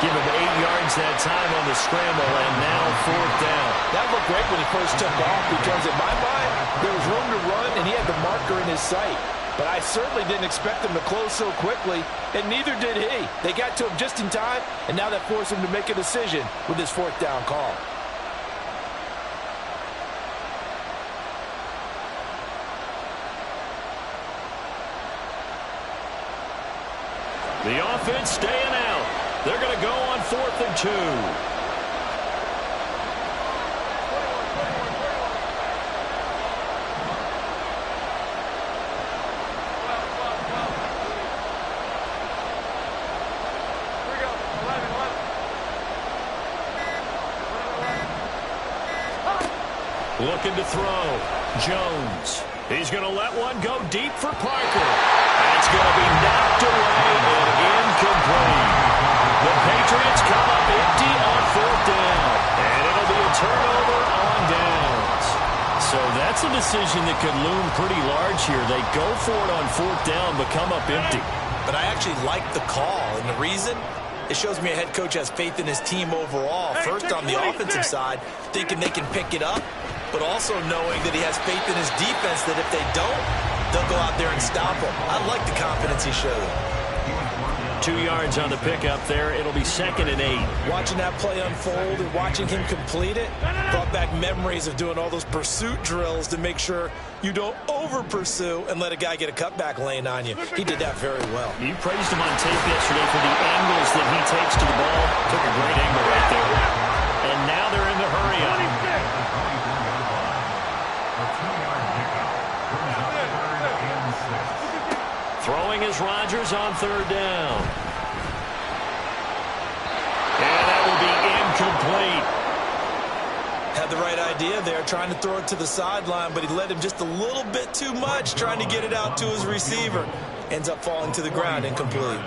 Give him 8 yards that time on the scramble, and now 4th down. That looked great when he first took off because, in my mind, there was room to run, and he had the marker in his sight. But I certainly didn't expect him to close so quickly, and neither did he. They got to him just in time, and now that forced him to make a decision with his 4th down call. The offense staying out. They're going to go on 4th and 2. Looking to throw. Jones. He's going to let one go deep for Parker. It's going to be knocked away and incomplete. The Patriots come up empty on 4th down. And it'll be a turnover on downs. So that's a decision that could loom pretty large here. They go for it on 4th down, but come up empty. But I actually like the call, and the reason? It shows me a head coach has faith in his team overall. First on the offensive side, thinking they can pick it up, but also knowing that he has faith in his defense that if they don't, they'll go out there and stop him. I like the confidence he showed. 2 yards on the pickup there. It'll be 2nd and 8. Watching that play unfold and watching him complete it brought back memories of doing all those pursuit drills to make sure you don't over-pursue and let a guy get a cutback lane on you. He did that very well. You praised him on tape yesterday for the angles that he takes to the ball. Took a great angle right there. And now they're in the hurry-up. Throwing is Rodgers on 3rd down. And that will be incomplete. Had the right idea there, trying to throw it to the sideline, but he led him just a little bit too much, trying to get it out to his receiver. Ends up falling to the ground, incomplete.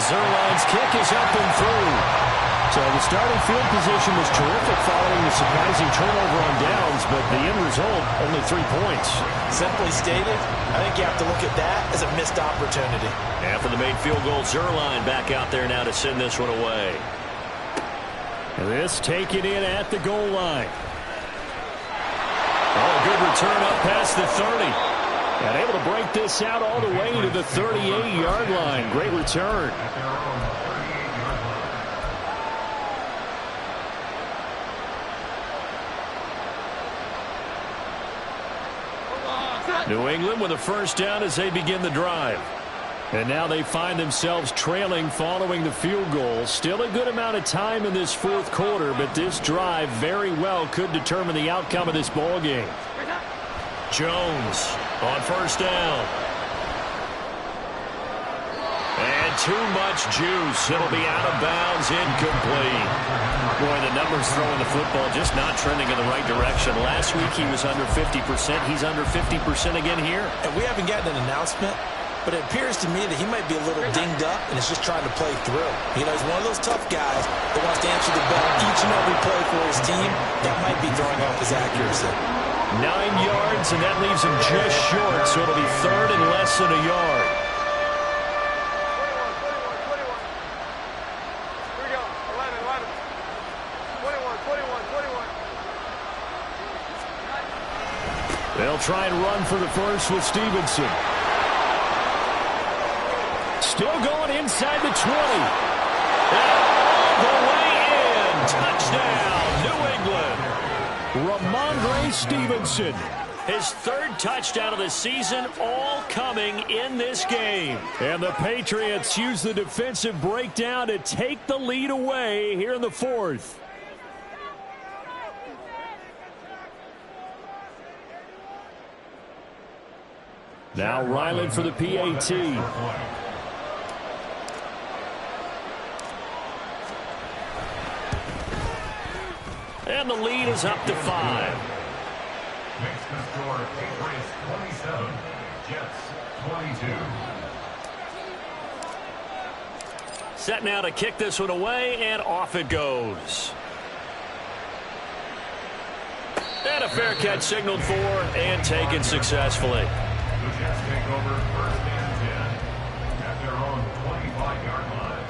Zuerlein's kick is up and through. So the starting field position was terrific following the surprising turnover on downs, but the end result, only 3 points. Simply stated, I think you have to look at that as a missed opportunity. After the made field goal, Zuerlein back out there now to send this one away. This taken in at the goal line. Oh, good return up past the 30. And able to break this out all the way to the 38-yard line. Great return. New England with a 1st down as they begin the drive. And now they find themselves trailing following the field goal. Still a good amount of time in this 4th quarter, but this drive very well could determine the outcome of this ball game. Jones on 1st down. And too much juice. It'll be out of bounds, incomplete. Boy, the numbers throwing the football just not trending in the right direction. Last week he was under 50%. He's under 50% again here. And we haven't gotten an announcement, but it appears to me that he might be a little dinged up and is just trying to play through. You know, he's one of those tough guys that wants to answer the bell each and every play for his team. That might be throwing off his accuracy. 9 yards, and that leaves him just short, so it'll be 3rd and less than a yard. They'll try and run for the first with Stevenson. Still going inside the 20. And all the way in. Touchdown, New England. Ramondre Stevenson. His 3rd touchdown of the season, all coming in this game. And the Patriots use the defensive breakdown to take the lead away here in the 4th. Now Ryland for the PAT. And the lead is up to 5. Makes the score Patriots 27, Jets 22. Set now to kick this one away, and off it goes. And a fair catch signaled for and taken successfully. The Jets take over 1st and 10 at their own 25-yard line.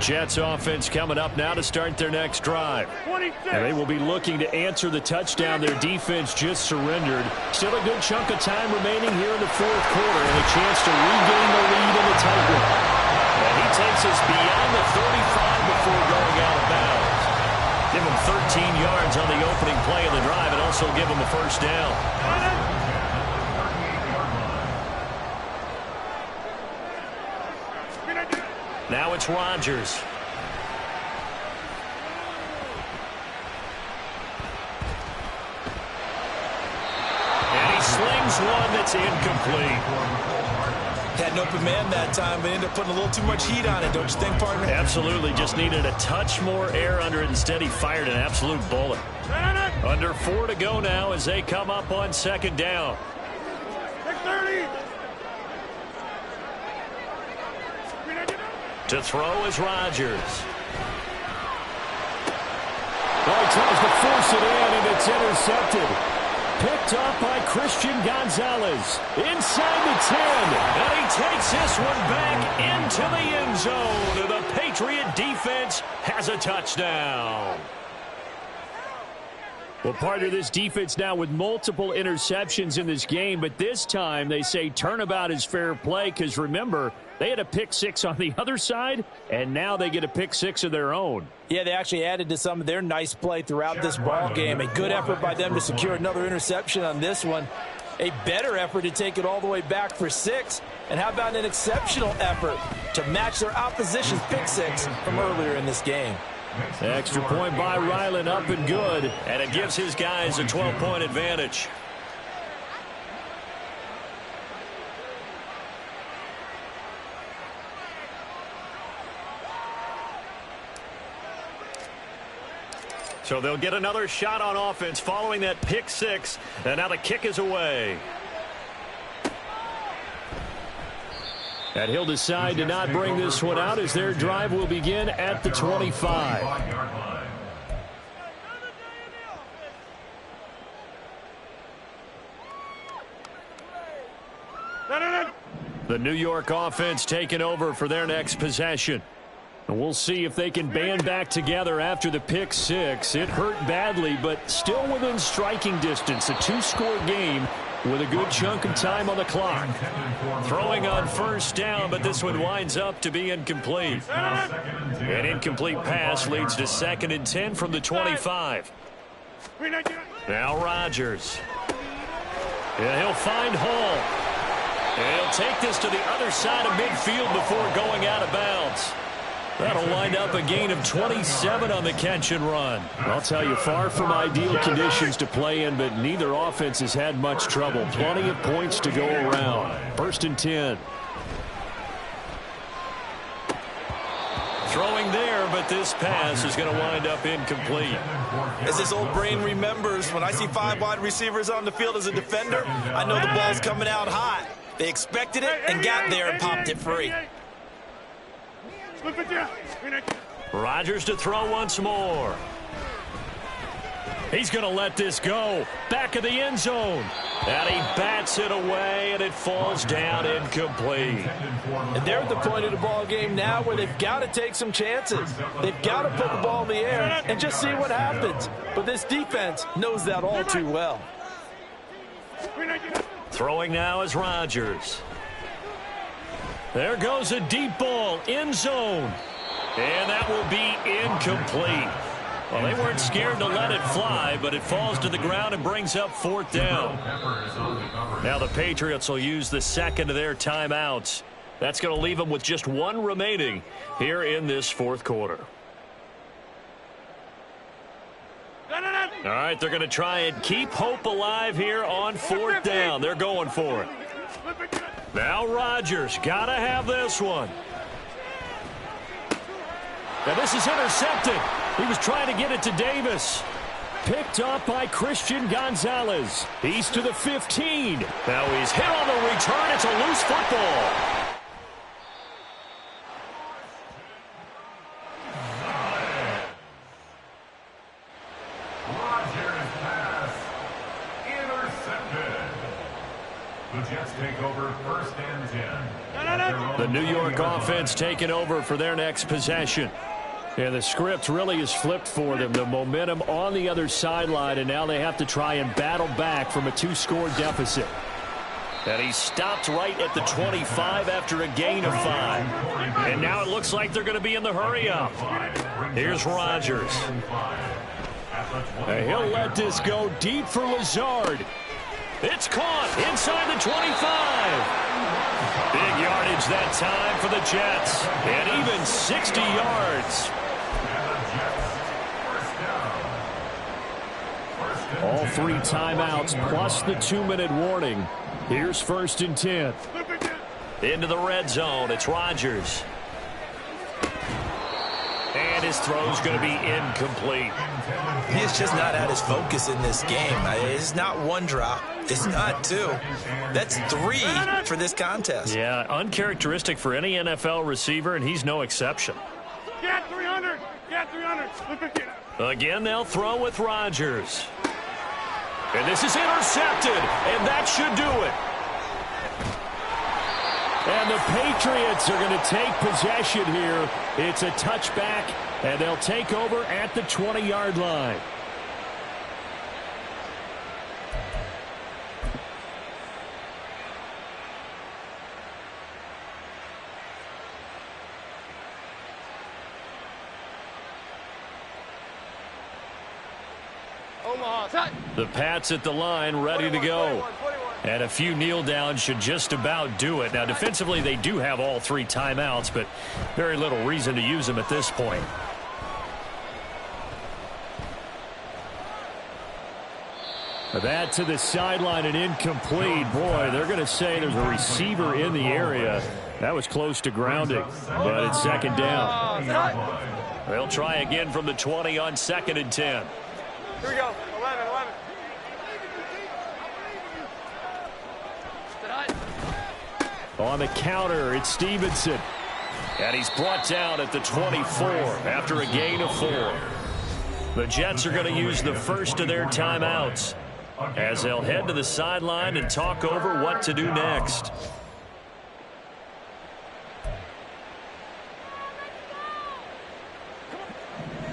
Jets offense coming up now to start their next drive. And they will be looking to answer the touchdown their defense just surrendered. Still a good chunk of time remaining here in the fourth quarter and a chance to regain the lead in the tightrope. And he takes us beyond the 35 before going out of bounds. Give him 13 yards on the opening play of the drive and also give him a first down. Now it's Rodgers. And he slings one that's incomplete. Had an open man that time, but ended up putting a little too much heat on it, don't you think, partner? Absolutely. Just needed a touch more air under it. Instead, he fired an absolute bullet. Under 4 to go now as they come up on second down. 30. To throw is Rodgers. Well, he tries to force it in, and it's intercepted. Picked up by Christian Gonzalez. Inside the 10. And he takes this one back into the end zone. The Patriot defense has a touchdown. Well, partner, this defense now with multiple interceptions in this game, but this time they say turnabout is fair play because, remember, they had a pick-6 on the other side, and now they get a pick-6 of their own. Yeah, they actually added to some of their nice play throughout this ball game. A good effort by them to secure another interception on this one. A better effort to take it all the way back for 6. And how about an exceptional effort to match their opposition's pick-6 from earlier in this game? Extra point by Ryland, up and good. And it gives his guys a 12-point advantage. So they'll get another shot on offense following that pick-6. And now the kick is away. And he'll decide to not bring this one out as their drive will begin at the 25. The New York offense taking over for their next possession. And we'll see if they can band back together after the pick-6. It hurt badly, but still within striking distance. A 2-score game with a good chunk of time on the clock. Throwing on first down, but this one winds up to be incomplete. An incomplete pass leads to 2nd and 10 from the 25. Now Rodgers. And he'll find Hall. And he'll take this to the other side of midfield before going out of bounds. That'll wind up a gain of 27 on the catch and run. I'll tell you, far from ideal conditions to play in, but neither offense has had much trouble. Plenty of points to go around. 1st and 10. Throwing there, but this pass is going to wind up incomplete. As this old brain remembers, when I see 5 wide receivers on the field as a defender, I know the ball's coming out hot. They expected it and got there and popped it free. Rodgers to throw once more. He's going to let this go. Back of the end zone. And he bats it away, and it falls down incomplete. And they're at the point of the ball game now where they've got to take some chances. They've got to put the ball in the air and just see what happens. But this defense knows that all too well. Throwing now is Rodgers. There goes a deep ball, end zone. And that will be incomplete. Well, they weren't scared to let it fly, but it falls to the ground and brings up 4th down. Now the Patriots will use the 2nd of their timeouts. That's going to leave them with just 1 remaining here in this 4th quarter. All right, they're going to try and keep hope alive here on 4th down. They're going for it. Now Rodgers, gotta have this one. Now this is intercepted. He was trying to get it to Davis. Picked up by Christian Gonzalez. He's to the 15. Now he's hit on the return. It's a loose football. Rodgers pass intercepted. The Jets take over 1st and 10. The New York offense taking over for their next possession. And the script really is flipped for them. The momentum on the other sideline, and now they have to try and battle back from a 2-score deficit. And he stopped right at the 25 after a gain of 5. And now it looks like they're going to be in the hurry-up. Here's Rodgers. And he'll let this go deep for Lazard. It's caught inside the 25. Big yardage that time for the Jets. And even 60 yards. All 3 timeouts plus the 2-minute warning. Here's 1st and 10. Into the red zone. It's Rodgers. And his throw's going to be incomplete. He is just not at his focus in this game. It's not 1 drop. It's not 2. That's 3 for this contest. Yeah, uncharacteristic for any NFL receiver, and he's no exception. Get 300. Get 300. Again, they'll throw with Rodgers. And this is intercepted, and that should do it. And the Patriots are going to take possession here. It's a touchback, and they'll take over at the 20-yard line. The Pats at the line, ready to go. And a few kneel downs should just about do it. Now, defensively, they do have all 3 timeouts, but very little reason to use them at this point. That to the sideline and incomplete. Boy, they're going to say there's a receiver in the area. That was close to grounding, but it's 2nd down. They'll try again from the 20 on 2nd and 10. Here we go. 11. On the counter, it's Stevenson. And he's brought down at the 24 after a gain of 4. The Jets are going to use the first of their timeouts as they'll head to the sideline and talk over what to do next.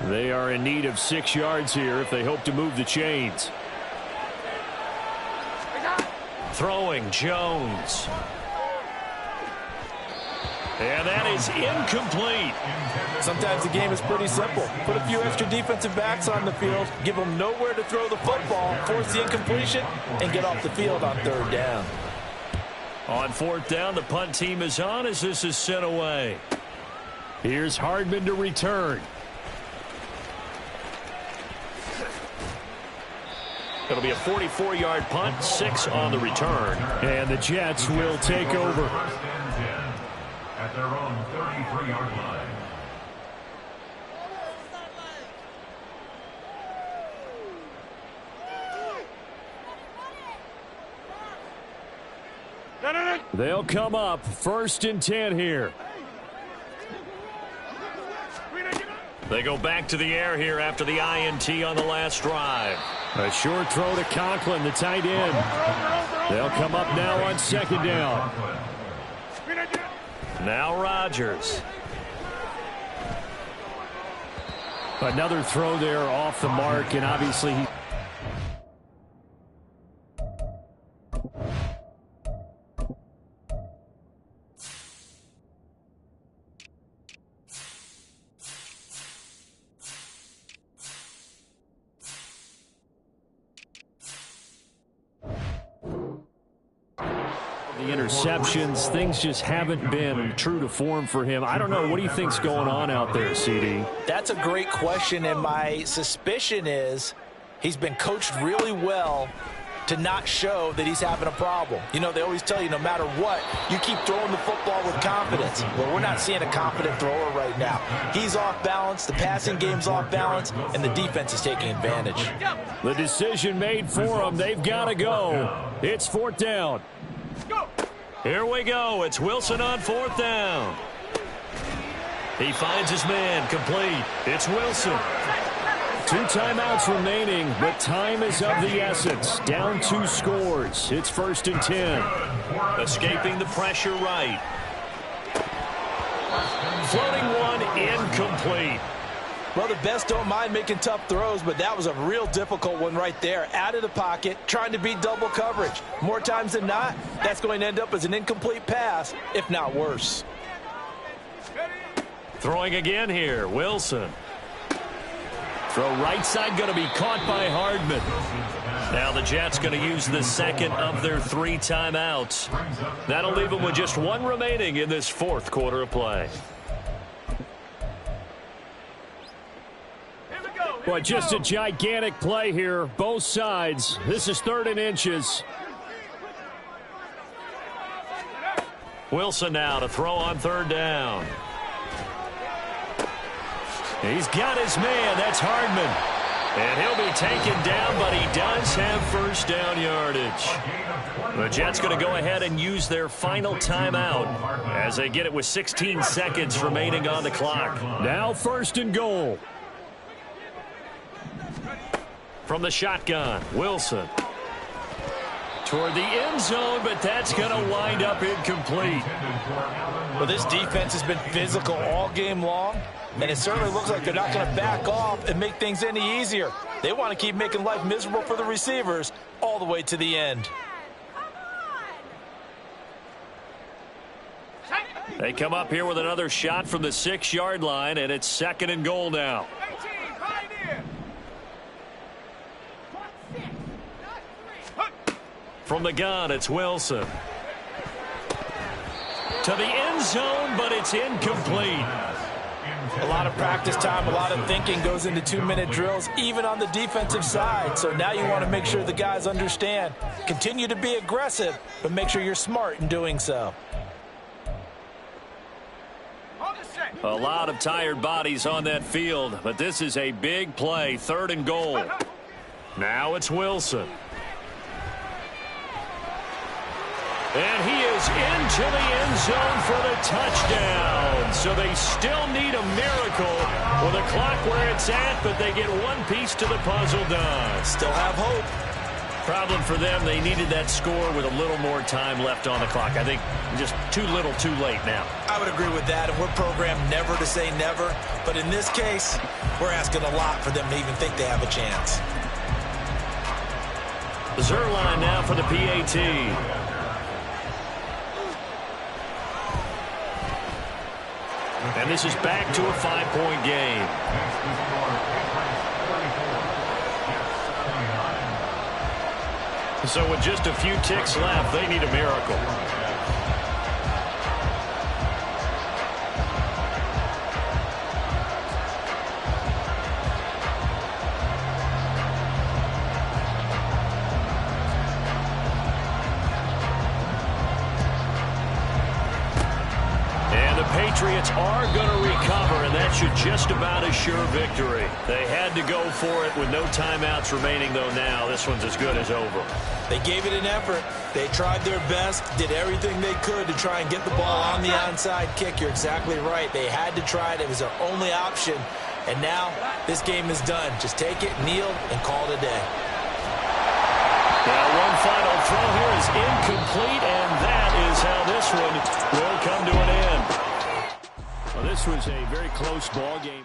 They are in need of 6 yards here if they hope to move the chains. Throwing Jones. And that is incomplete. Sometimes the game is pretty simple. Put a few extra defensive backs on the field, give them nowhere to throw the football, force the incompletion, and get off the field on 3rd down. On 4th down, the punt team is on as this is sent away. Here's Hardman to return. It'll be a 44-yard punt, 6 on the return. And the Jets will take over. At their own 33-yard line. They'll come up 1st and 10 here. They go back to the air here after the INT on the last drive. A short throw to Conklin, the tight end. They'll come up now on 2nd down. Now Rodgers. Another throw there off the mark, and obviously he... The interceptions, things just haven't been true to form for him. I don't know. What do you think's going on out there, CD? That's a great question, and my suspicion is he's been coached really well to not show that he's having a problem. You know, they always tell you no matter what, you keep throwing the football with confidence. Well, we're not seeing a confident thrower right now. He's off balance, the passing game's off balance, and the defense is taking advantage. The decision made for him. They've got to go. It's 4th down. Here we go. It's Wilson on 4th down. He finds his man, complete. It's Wilson. 2 timeouts remaining, but time is of the essence. Down 2 scores. It's 1st and 10. Escaping the pressure right. Floating one, incomplete. Well, the best don't mind making tough throws, but that was a real difficult one right there. Out of the pocket, trying to beat double coverage. More times than not, that's going to end up as an incomplete pass, if not worse. Throwing again here, Wilson. Throw right side going to be caught by Hardman. Now the Jets going to use the second of their 3 timeouts. That'll leave them with just 1 remaining in this 4th quarter of play. Boy, just a gigantic play here, both sides. This is 3rd and inches. Wilson now to throw on 3rd down. He's got his man. That's Hardman. And he'll be taken down, but he does have 1st down yardage. The Jets going to go ahead and use their final timeout as they get it with 16 seconds remaining on the clock. Now 1st and goal. From the shotgun, Wilson. Toward the end zone, but that's going to wind up incomplete. Well, this defense has been physical all game long, and it certainly looks like they're not going to back off and make things any easier. They want to keep making life miserable for the receivers all the way to the end. They come up here with another shot from the 6-yard line, and it's 2nd and goal now. From the gun, it's Wilson. To the end zone, but it's incomplete. A lot of practice time, a lot of thinking goes into 2-minute drills, even on the defensive side. So now you want to make sure the guys understand. Continue to be aggressive, but make sure you're smart in doing so. A lot of tired bodies on that field, but this is a big play, 3rd and goal. Now it's Wilson. And he is into the end zone for the touchdown. So they still need a miracle with the clock where it's at, but they get one piece to the puzzle done. Still have hope. Problem for them, they needed that score with a little more time left on the clock. I think just too little too late now. I would agree with that, and we're programmed never to say never. But in this case, we're asking a lot for them to even think they have a chance. Zuerlein now for the PAT. And this is back to a 5-point game. So with just a few ticks left, they need a miracle. Patriots are going to recover, and that should just about assure victory. They had to go for it with no timeouts remaining, though now this one's as good as over. They gave it an effort. They tried their best, did everything they could to try and get the ball on the onside kick. You're exactly right. They had to try it. It was their only option. And now this game is done. Just take it, kneel, and call it a day. Now one final throw here is incomplete, and that is how this one will come to an end. Well, this was a very close ball game.